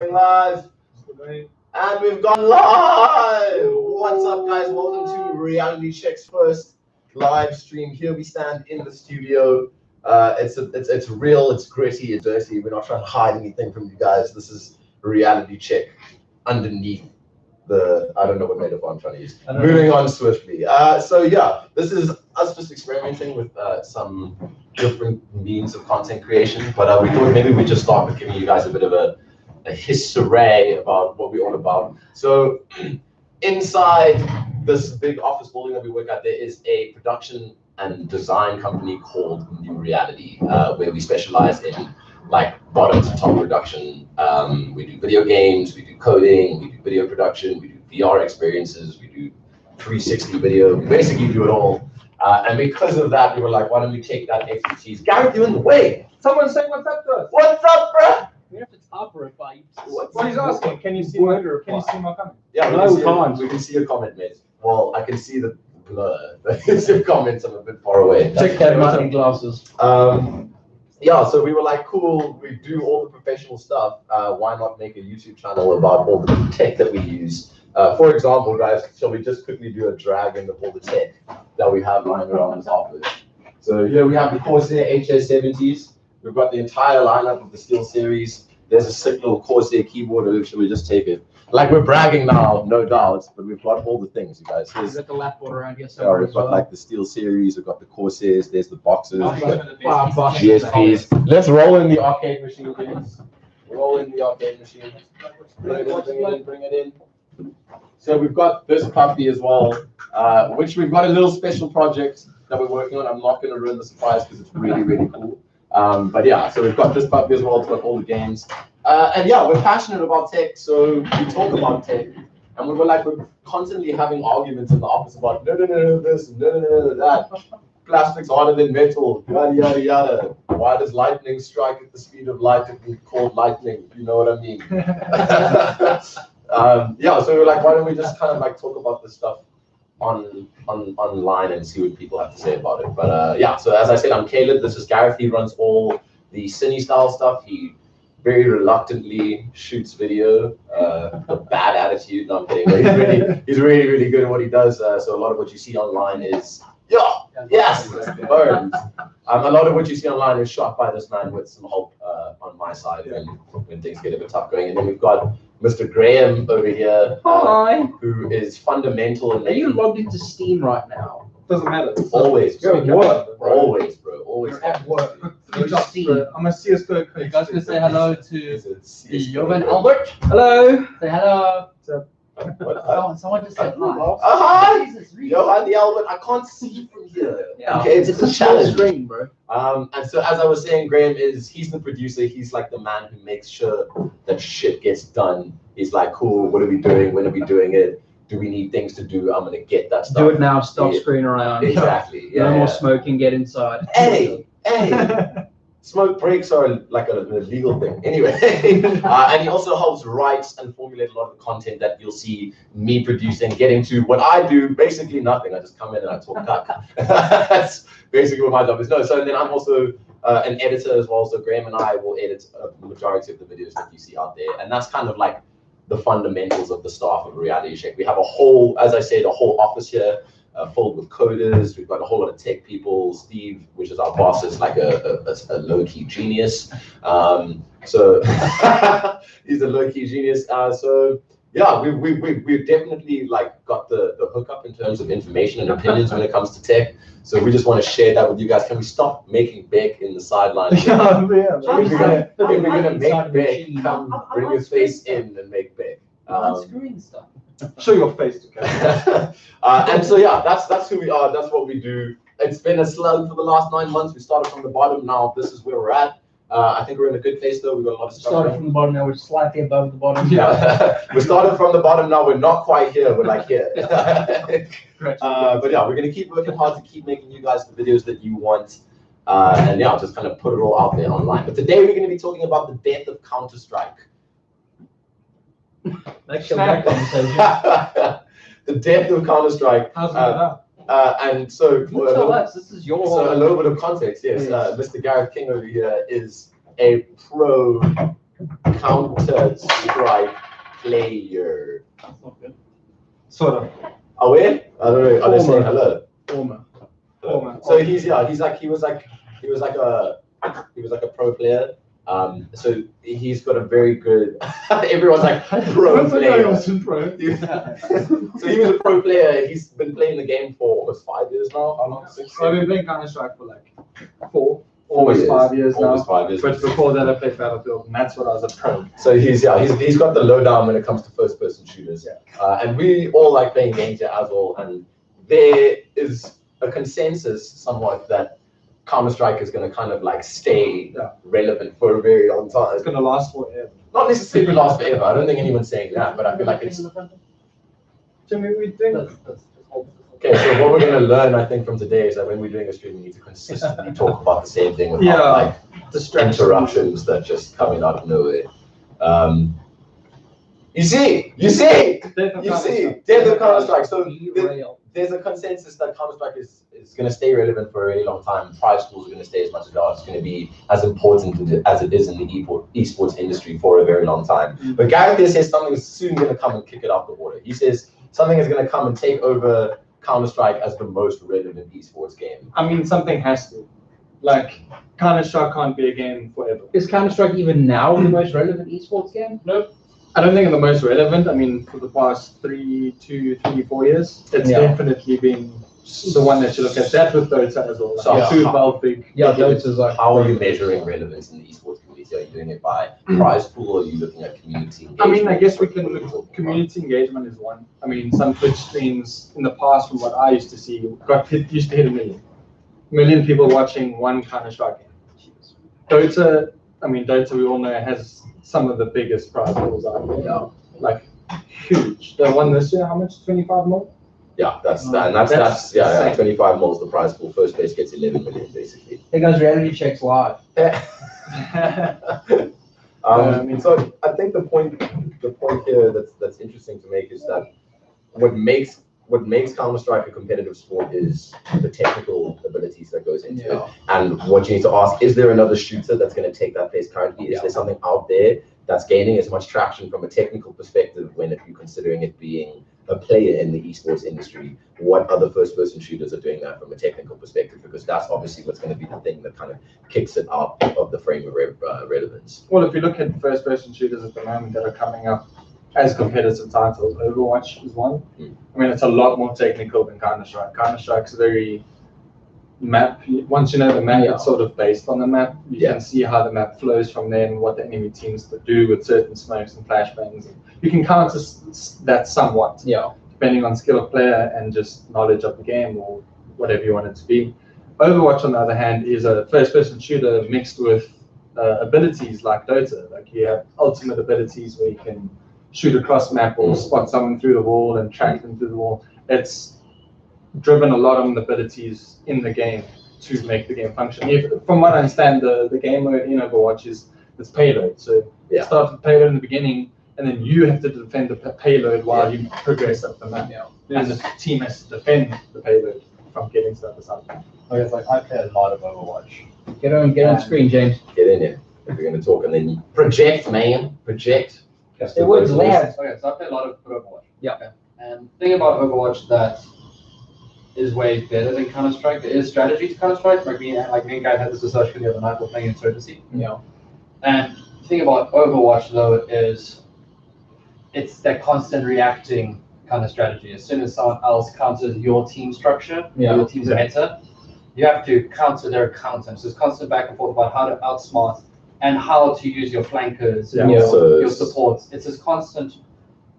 Live, and we've gone live. What's up, guys? Welcome to Reality Check's first live stream. Here we stand in the studio. It's real, it's gritty, it's dirty. We're not trying to hide anything from you guys. This is Reality Check underneath the, I don't know what metaphor I'm trying to use. Moving on swiftly. So yeah, this is us just experimenting with some different means of content creation. But we thought maybe we just start with giving you guys a bit of a history about what we're all about. So inside this big office building that we work at, there is a production and design company called New Reality, where we specialize in like bottom to top production. We do video games, we do coding, we do video production, we do VR experiences, we do 360 video, we basically do it all. And because of that, we were like, why don't we take that expertise? Gareth, you're in the way. Someone's saying what's up to us. What's up, bruh? We have to cover it by. What he's asking, can you see my comment? Yeah, No, we can't. We can see your comment, mate. Well, I can see the blur. There's your comments. I'm a bit far away. Check that out in glasses. Yeah, so we were like, cool, we do all the professional stuff. Why not make a YouTube channel about all the tech that we use? For example, guys, shall we just quickly do a drag in of all the tech that we have lying around this office? So here we have the Corsair HS70s. We've got the entire lineup of the Steel series. There's a sick little Corsair keyboard. Should we just take it? Like, we're bragging now, no doubt, but we've got all the things, you guys. We've got the laptop around here Yeah, somewhere. we've got like the Steel series, we've got the Corsairs, there's the boxes, we've got GSPs. GSPs. Let's roll in the arcade machine, please. Roll in the arcade machine. Bring it in, bring it in, bring it in. So we've got this puppy as well, which we've got a little special project that we're working on. I'm not going to ruin the surprise because it's really, really cool. But yeah, so we've got this puppy as well. It's got all the games. And yeah, we're passionate about tech, so we talk about tech. And we were like, we're constantly having arguments in the office about no, this, no, that. Plastic's harder than metal, yada, yada, yada. Why does lightning strike at the speed of light if it's called lightning? You know what I mean? Yeah, so we were like, why don't we just kind of like talk about this stuff online and see what people have to say about it. But yeah, so as I said, I'm Caleb. This is Gareth. He runs all the cine style stuff. He very reluctantly shoots video. A bad attitude. No, I'm kidding. He's really good at what he does. So a lot of what you see online is yes, burns. A lot of what you see online is shot by this man with some help on my side when things get a bit tough going. And then we've got Mr. Graham over here, who is fundamental in Are you making. logged into Steam right now? Doesn't matter. Always, You're at work, bro. always, bro, always. You're at work. Good job, bro. I'm a CSGO coach. You guys can say hello to Is it CS? Jovan Albert. Hello. Say hello. Someone just said hi. Hi, Jesus, really? Johan the Albert. I can't see from here. Yeah. Okay, it's a small challenge. screen, bro. And so as I was saying, Graham he's the producer. He's like the man who makes sure that shit gets done. He's like, cool, what are we doing? When are we doing it? Do we need things to do? I'm gonna get that stuff. Do it now. Stop Yeah. screwing around. Exactly. Yeah. No more yeah. smoking. Get inside. Hey. Smoke breaks are like a legal thing. Anyway, and he also helps write and formulate a lot of the content that you'll see me producing, getting to what I do, basically nothing. I just come in and I talk cut. That's basically what my job is. No, so then I'm also an editor as well. So Graham and I will edit the majority of the videos that you see out there. And that's kind of like the fundamentals of the staff of Reality Check. We have a whole, as I said, a whole office here. Filled with coders. We've got a whole lot of tech people. Steve, which is our boss, is like a low-key genius. So he's a low-key genius. So yeah, we've definitely like got the hookup in terms of information and opinions when it comes to tech. So we just want to share that with you guys. Can we stop making Beck in the sidelines? If we're gonna make Beck, come bring his face in and make Beck. Unscrewing stuff. Show your face, okay? And so yeah, that's who we are. That's what we do. It's been a slug for the last 9 months. We started from the bottom. Now this is where we're at. I think we're in a good place though. We've got a lot of stuff. Started from the bottom. Now we're slightly above the bottom. Yeah, we started from the bottom. Now we're not quite here. We're like here. But yeah, we're gonna keep working hard to keep making you guys the videos that you want. And yeah, just kind of put it all out there online. But today we're gonna be talking about the death of Counter-Strike. Next conversation. The death of Counter-Strike. How's that? And so, You tell us. This is your. so a little bit of context, yes. Mr. Gareth King over here is a pro Counter-Strike player. That's not good. Sort of. Are we? I don't know. Are they saying hello? Former. So he was like a pro player. So he's got a very good. Everyone's like pro player. So he was a pro player. He's been playing the game for almost 5 years now. How long? 6 years? I've been playing Counter-Strike for like 5 years now. Almost 5 years. But before that, I played Battlefield, and that's what I was a pro. So he's got the lowdown when it comes to first-person shooters. And we all like playing games here as well. And there is a consensus somewhat that Counter-Strike is going to kind of like stay relevant for a very long time. It's going to last forever. Not necessarily last forever. I don't think anyone's saying that, but I feel like it's. Jimmy, we think. Okay, so what we're going to learn, I think, from today is that when we're doing a stream, we need to consistently talk about the same thing without like interruptions that just coming out of nowhere. You see, death of Counter-Strike. So there's a consensus that Counter-Strike is going to stay relevant for a really long time. Prize pools are going to stay as much as they are. It's going to be as important as it is in the esports industry for a very long time. But Gareth here says something is soon going to come and kick it out the water. He says something is going to come and take over Counter-Strike as the most relevant esports game. I mean, something has to. Like, Counter-Strike can't be a game forever. Is Counter-Strike even now the most relevant esports game? Nope. I don't think it's the most relevant. I mean, for the past 4 years, it's definitely been the one that you look at. That with Dota as well. So two about big. Yeah, Dota's like. How are you measuring relevance in the esports community? Are you doing it by prize pool, or are you looking at community engagement? I mean, I guess we can look. Community engagement is one. I mean, some Twitch streams in the past, from what I used to see, used to hit 1 million. 1 million people watching one Counter-Strike game. Dota, we all know, has some of the biggest prize pools out there. Yeah. Like, huge. The one this year, how much? 25 mil? Yeah, that's 25 mils the prize pool. First place gets 11 million, basically. Hey guys, reality checks live. So I think the point here that's interesting to make is that what makes Counter-Strike a competitive sport is the technical abilities that goes into it. And what you need to ask, is there another shooter that's going to take that place currently? Is there something out there that's gaining as much traction from a technical perspective when if you're considering it being a player in the esports industry? What other first-person shooters are doing that from a technical perspective? Because that's obviously what's going to be the thing that kind of kicks it out of the frame of relevance. Well, if you look at first-person shooters at the moment that are coming up as competitive titles, Overwatch is one. I mean, it's a lot more technical than Counter-Strike. Counter-Strike's very map. Once you know the map, it's sort of based on the map. You can see how the map flows from there and what the enemy teams do with certain smokes and flashbangs. You can counter that somewhat, depending on skill of player and just knowledge of the game or whatever you want it to be. Overwatch, on the other hand, is a first-person shooter mixed with abilities like Dota. Like, you have ultimate abilities where you can shoot across map or spot someone through the wall and track them through the wall. It's driven a lot on the abilities in the game to make the game function. From what I understand, the game mode in Overwatch is payload. So you start with payload in the beginning, and then you have to defend the payload while you progress up the map. And the team has to defend the payload from getting stuff aside. Okay, it's like I play a lot of Overwatch. Get on screen, James. Get in there. If you're going to talk, and then you project, man. Project. It works loud. Okay, so I play a lot of Overwatch. Yeah. Okay. And the thing about Overwatch that is way better than Counter-Strike, there is strategy to Counter-Strike. Like me and Guy had this discussion the other night, we're playing Insurgency. Yeah. And the thing about Overwatch, though, is it's that constant reacting kind of strategy. As soon as someone else counters your team structure, your team's meta, you have to counter their counter. So it's constant back and forth about how to outsmart and how to use your flankers, your supports. It's this constant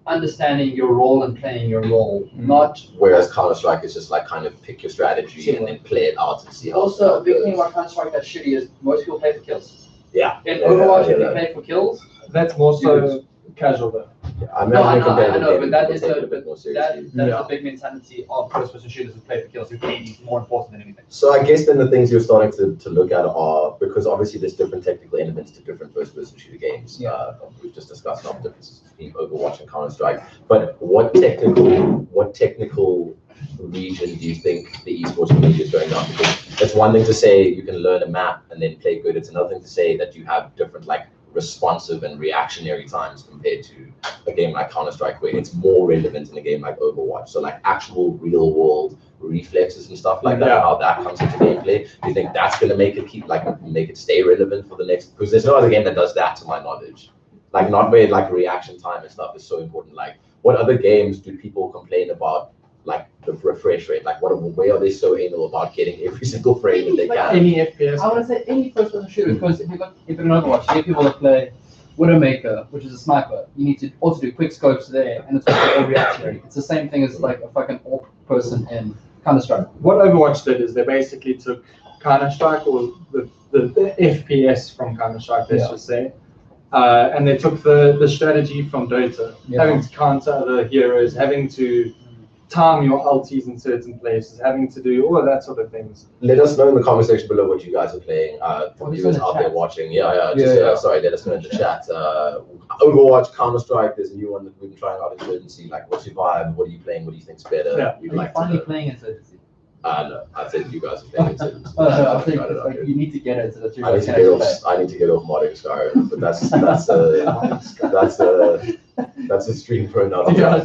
understanding your role and playing your role, not. Whereas Counter-Strike is just like kind of pick your strategy and then play it out and see how. Also, a big thing about Counter-Strike that's shitty is most people play for kills. Yeah. In Overwatch, if you play for kills, that's more so casual though. I know, but that is the big mentality of first-person shooters who play for kills. Who play more important than anything. So I guess then the things you're starting to look at are, because obviously there's different technical elements to different first-person shooter games. We've just discussed the differences between Overwatch and Counter-Strike. But what technical region do you think the esports community is going down? Because it's one thing to say you can learn a map and then play good. It's another thing to say that you have different like responsive and reactionary times compared to a game like Counter-Strike, where it's more relevant in a game like Overwatch. So like actual real world reflexes and stuff like that, how that comes into gameplay. Do you think that's gonna make it stay relevant for the next? Because there's no other game that does that, to my knowledge. Like not where like reaction time and stuff is so important. Like what other games do people complain about? Like the refresh rate, like where are they so anal about getting every single frame that they can? Any FPS. I want to say any first-person shooter, because if you're in Overwatch, you get people that play Widowmaker, which is a sniper. You need to also do quick scopes there, and it's also all reactionary. It's the same thing as like a fucking AWP person in Counter-Strike. What Overwatch did is they basically took Counter-Strike, or the FPS from Counter-Strike, let's just say, and they took the strategy from Dota, having to counter other heroes, having to time your ultis in certain places, having to do all of that sort of things. Let us know in the comment section below what you guys are playing. For viewers out there watching, sorry, let us know in the chat. Overwatch, Counter-Strike, there's a new one that we've been trying out, Insurgency. Like, what's your vibe? What are you playing? What do you think's better? Are you finally playing Insurgency? No, I said you guys are playing Insurgency. I think like, you need to get it so that you I need to get off modding Skyrim, but that's a stream for another time.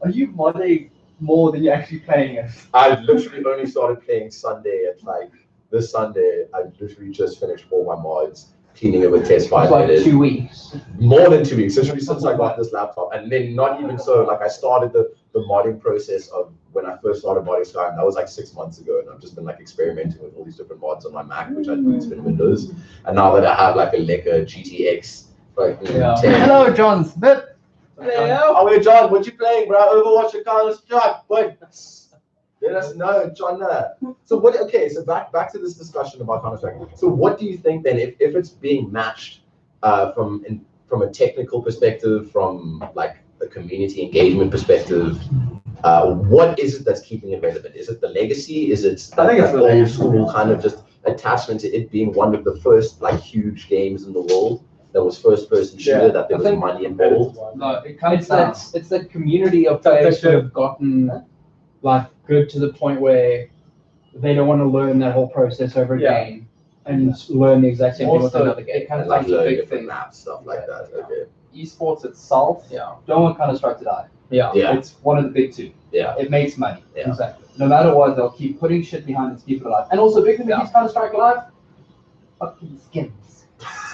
Are you modding more than you're actually playing it? I literally only started playing Sunday at like this Sunday. I literally just finished all my mods, cleaning it with test file. Like 2 weeks. More than 2 weeks, literally since I got this laptop. And then not even so, like I started the modding process of when I first started modding Skyrim. That was like 6 months ago, and I've just been like experimenting with all these different mods on my Mac, which I do in Windows. And now that I have like a Leica GTX, like 10. Hello, John Smith. Oh wait, John, what you playing, bro? Overwatch or Counter-Strike? But let us know, John. So what? Okay, so back to this discussion about Counter-Strike. So what do you think then, if it's being matched from a technical perspective, from like a community engagement perspective, what is it that's keeping it relevant? Is it the legacy? Is it I think it's the old school kind of just attachment to it being one of the first like huge games in the world? That was first-person shooter, that there was money involved. No, it comes down. It's the community of players who have gotten like good to the point where they don't want to learn that whole process over again and learn the exact same thing with another game. It kind of Like like a big different thing. maps, stuff like that. Okay. Esports itself, don't want Counter-Strike to die. Yeah. It's one of the big two. Yeah. It makes money. Yeah. Exactly. No matter what, they'll keep putting shit behind it to keep it alive. And also, big thing that keeps Counter-Strike alive, fucking skins.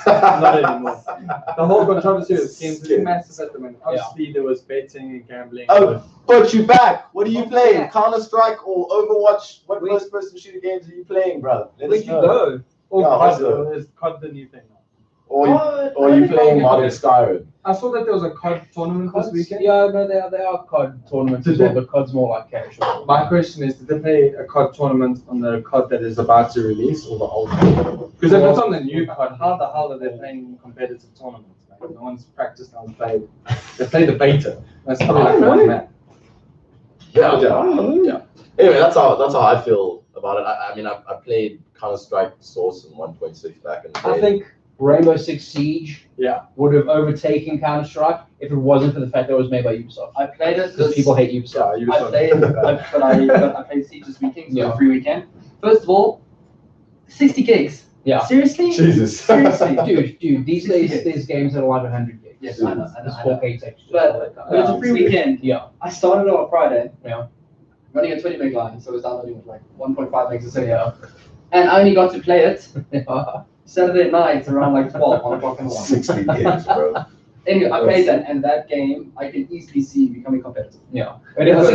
Not anymore. The whole controversy of skins is massive at the moment. Obviously, there was betting and gambling. Oh, but you back. What are you playing? Counter-Strike or Overwatch? What first-person shooter games are you playing, bro? Where you go? Is COD the new thing now? Or are you playing modern Skyrim? I saw that there was a COD tournament this weekend. Yeah, no, they are COD tournaments as well, but COD's more like casual. My question is, did they play a COD tournament on the COD that is about to release, or the old one? Because if it's on the new COD, how the hell are they playing competitive tournaments? Like, no one's practiced now. They play the beta. That's probably like one man. Yeah. Anyway, that's how I feel about it. I mean, I played Counter-Strike Source in 1.6 back in the day. I think Rainbow Six Siege would have overtaken Counter-Strike if it wasn't for the fact that it was made by Ubisoft. I played it because people hate Ubisoft. Yeah, Ubisoft. I played it, I played Siege this weekend, so a free weekend. First of all, 60 gigs. Yeah. Seriously? Jesus. Seriously, dude. These days, there's games that are like 100 gigs. Yes, I know. It's 4K textures. But it's a free weekend. Yeah. I started on a Friday. Yeah. Running a 20 meg line, so I was downloading with like 1.5 megs a second. And I only got to play it Saturday night around like 12, 1 o'clock in the morning. 60 games, bro. Anyway, I played that, and that game I can easily see becoming competitive. Yeah. It is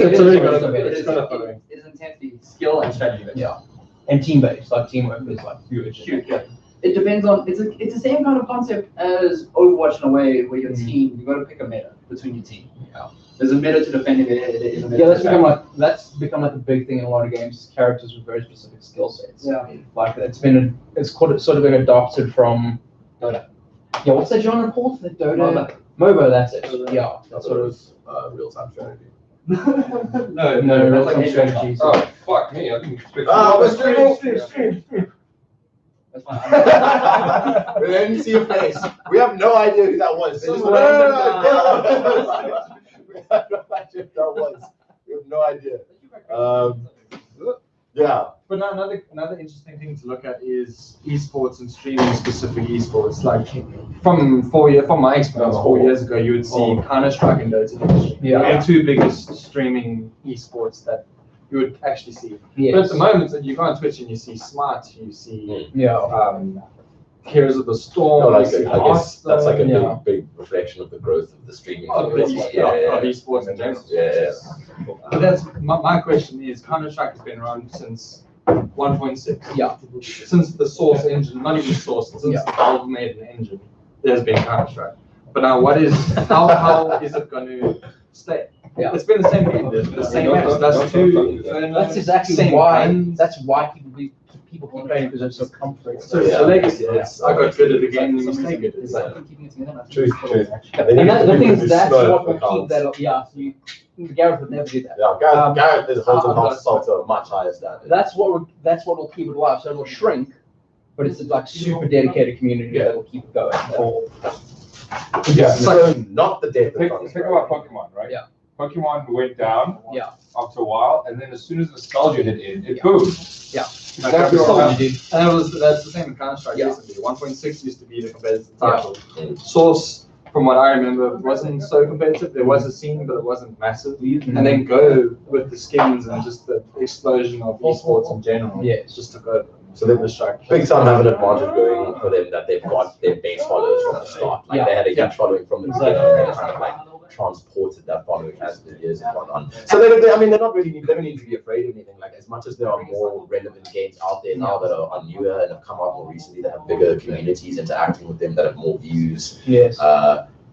intensely skill and strategy based. Yeah. And team based, like teamwork is like huge. Yeah. It depends on it's the same kind of concept as Overwatch in a way where your team, you got to pick a meta between your team. Yeah. There's a meta to defending it. There is a meta. Yeah, that's become like a big thing in a lot of games. Characters with very specific skill sets. Yeah. Like it's sort of been adopted from Dota. Yeah, what's that genre called? The Dota. MOBA, that's it. Yeah. That's sort of real-time strategy. No, real-time strategy. Oh, fuck me. I didn't expect stream. That's fine. We didn't see your face. We have no idea who that was. We have no idea who that was. We have no idea. Yeah. But now another interesting thing to look at is esports and streaming specific esports. Like from my experience 4 years ago, you would see Counter-Strike and Dota. Yeah. The two biggest streaming esports that you would actually see. Yes. But at the moment, you go on Twitch and you see Smart, you see Heroes of the Storm. No, like, you see I guess that's like a Yeah. big reflection of the growth of the streaming. of community. esports in general. Yeah. But that's my question is Counter-Strike has been around since 1.6. Yeah. Since the Source engine, not even Source, since Yeah. Valve made an engine, there's been Counter-Strike. But now how is it going to stay? Yeah. It's been the same game, the same maps. That's two. That's exactly same why. guns. That's why people keep playing because it's so comfortable. So it's Yeah. a legacy. It's- I got good at the game, and you stay good at It's it. like keeping it together. Truth. And that, the thing is, that's Slow what will keep accounts. that up. Yeah, so Gareth would never do that. Yeah, Gareth is holding uh, himself to a much higher standard. That's what will keep it alive. So it'll shrink, but it's like super dedicated community that will keep it going. Yeah. So not the death of Think Counter-Strike. about Pokemon, right? Yeah. Pokemon went down Yeah. after a while, and then as soon as nostalgia hit in, it Yeah. boomed. Yeah. Exactly what happened. And that's the same in Counter-Strike Yeah. recently. 1.6 used to be the competitive Yeah. title. Source, from what I remember, wasn't so competitive. There was a scene, but it wasn't massive. And then Go with the skins and just the explosion of esports in general. Yeah. It just took over. So they Counter-Strike. big time have an advantage going for them that they've got their base followers from the start. Like Yeah. they had a huge Yeah. following from the Exactly. beginning, and they kind of like transported that following as the years have gone on. So they they don't need to be afraid of anything. Like as much as there are more relevant games out there now that are newer and have come out more recently, that have bigger communities interacting with them, that have more views. Yes.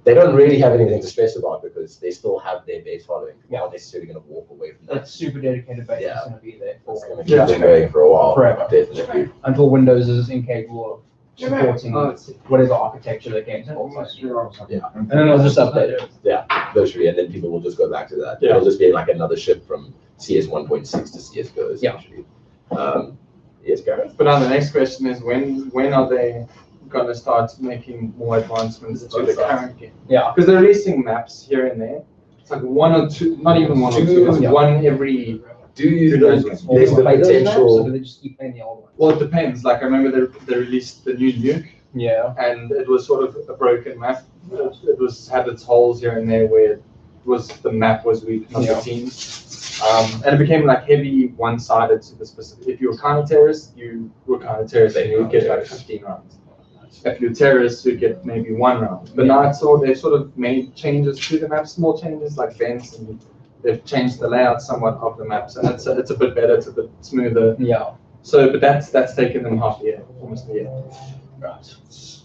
They don't really have anything to stress about because they still have their base following. They're Yeah. not necessarily going to walk away from that. That super dedicated base Yeah. is going to be there It's for going to keep Yeah. them going for a while. Forever. Definitely. until Windows is incapable of supporting Oh, whatever architecture the game's on. Yeah. And then it'll just update it. Literally, and then people will just go back to that. Yeah. It'll just be like another shift from CS 1.6 to CSGO essentially. Yes, Gareth? But now the next question is when are they going to start making more advancements to the current game? Yeah. Because they're releasing maps here and there. It's like one or two, not even one or two, it's Yeah. one every. Do you Who think knows? there's the Play those maps, or do potential? they just keep playing the old ones? Well, it depends. Like I remember they released the new Nuke, Yeah. and it was sort of a broken map. It was had its holes here and there where the map was weak, not Yeah. the teams. And it became like heavy one-sided to the specific. If you were counter-terrorist, you were counter-terrorist, and you would get like 15 rounds. If you're terrorists, you get maybe 1 round. But now they've sort of made changes to the map, small changes like vents, and they've changed the layout somewhat of the maps, and it's a bit better, it's a bit smoother. Yeah. So, but that's taken them half a year, almost a year. Right.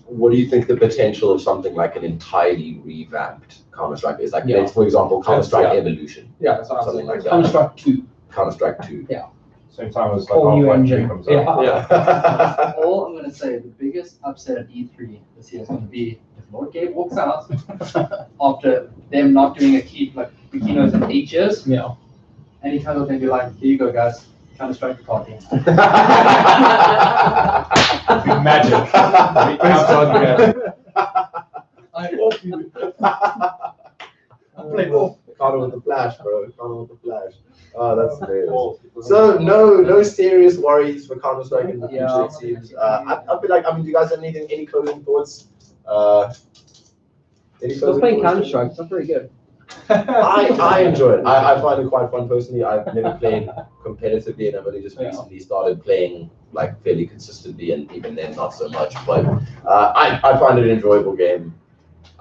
What do you think the potential of something like an entirely revamped Counter-Strike is? Like, Yeah. for example, Counter-Strike Yeah. Evolution, Yeah, that's what I'm something saying. like that. Counter-Strike 2. Counter-Strike 2. Same time as like Whole new Half-Life 3 engine. comes out. Yeah. Yeah. All I'm gonna say, the biggest upset at E3 this year is gonna be if Lord Gabe walks out after them not doing a keynote in 8 years, Yeah. and he comes up and be like, "Here you go, guys, Counter-Strike party." Big magic. Big magic. I hope you. Counter with the flash, bro. Counter with the flash. Oh, that's hilarious. So no serious worries for Counter-Strike in the future, Yeah. it seems. I'd be like, do you guys have any closing thoughts? Any Still closing playing thoughts? Counter-Strike. It's not very good. I enjoy it. I find it quite fun personally. I've never played competitively, and I've only just Yeah. recently started playing like fairly consistently, and even then not so much. But I find it an enjoyable game.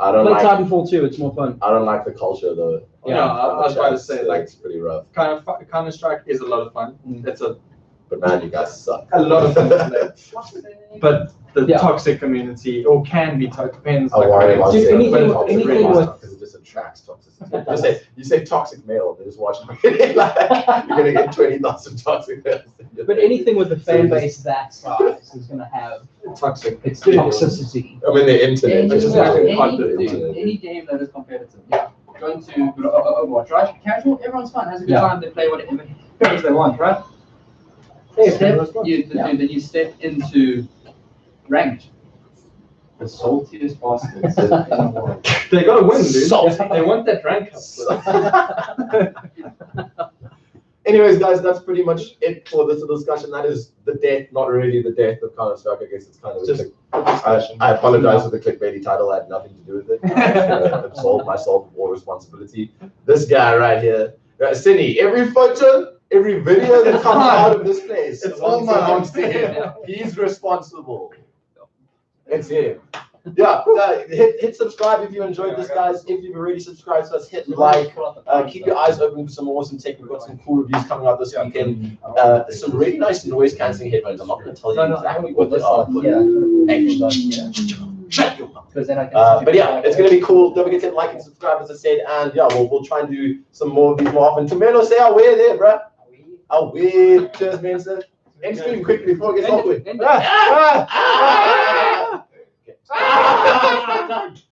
I don't Play like Titanfall 2. It's more fun. I don't like the culture though. Yeah, I was about to say, like, it's pretty rough. Counter-Strike is a lot of fun. It's But man, you guys suck. a lot of fun to play. But the Yeah. toxic community, or can be toxic, depends. I worry about Dude, saying anything- toxic anything male with- because it just attracts toxicity. You say toxic male, they just watch it. Like, you're gonna get 20,000 toxic males. But anything with a fan base that size is going to have Toxic. its toxicity. I mean, the internet. Any, It's just like like a hot bit. any game that is competitive. Yeah. Going to Overwatch, right? Casual, everyone's fun, has a good Yeah. time, they play whatever games they want, right? Then you step into ranked. The saltiest bastards in the world. They gotta win, dude. Salty. They want that rank up. Anyways, guys, that's pretty much it for this discussion. That is the death, not really the death of Counter-Strike. I guess it's kind of Just I apologize for the clickbaity title. I had nothing to do with it. Absolve myself of all responsibility. This guy right here, Cindy, every photo, every video that comes out of this place, It's all belongs to him. He's responsible. It's him. Yeah, hit subscribe if you enjoyed this, guys. If you've already subscribed to us, hit like. Keep your eyes open for some awesome tech. We've got some cool reviews coming out this weekend. Some really nice noise cancelling headphones. I'm not going to tell you exactly what they are. Shut your mouth. But yeah, it's going to be cool. Don't forget to hit like and subscribe, as I said. And yeah, we'll try and do some more of these more often. Tomelo, say our way there, bruh. Our way. Cheers, man. End stream quickly before it gets awkward.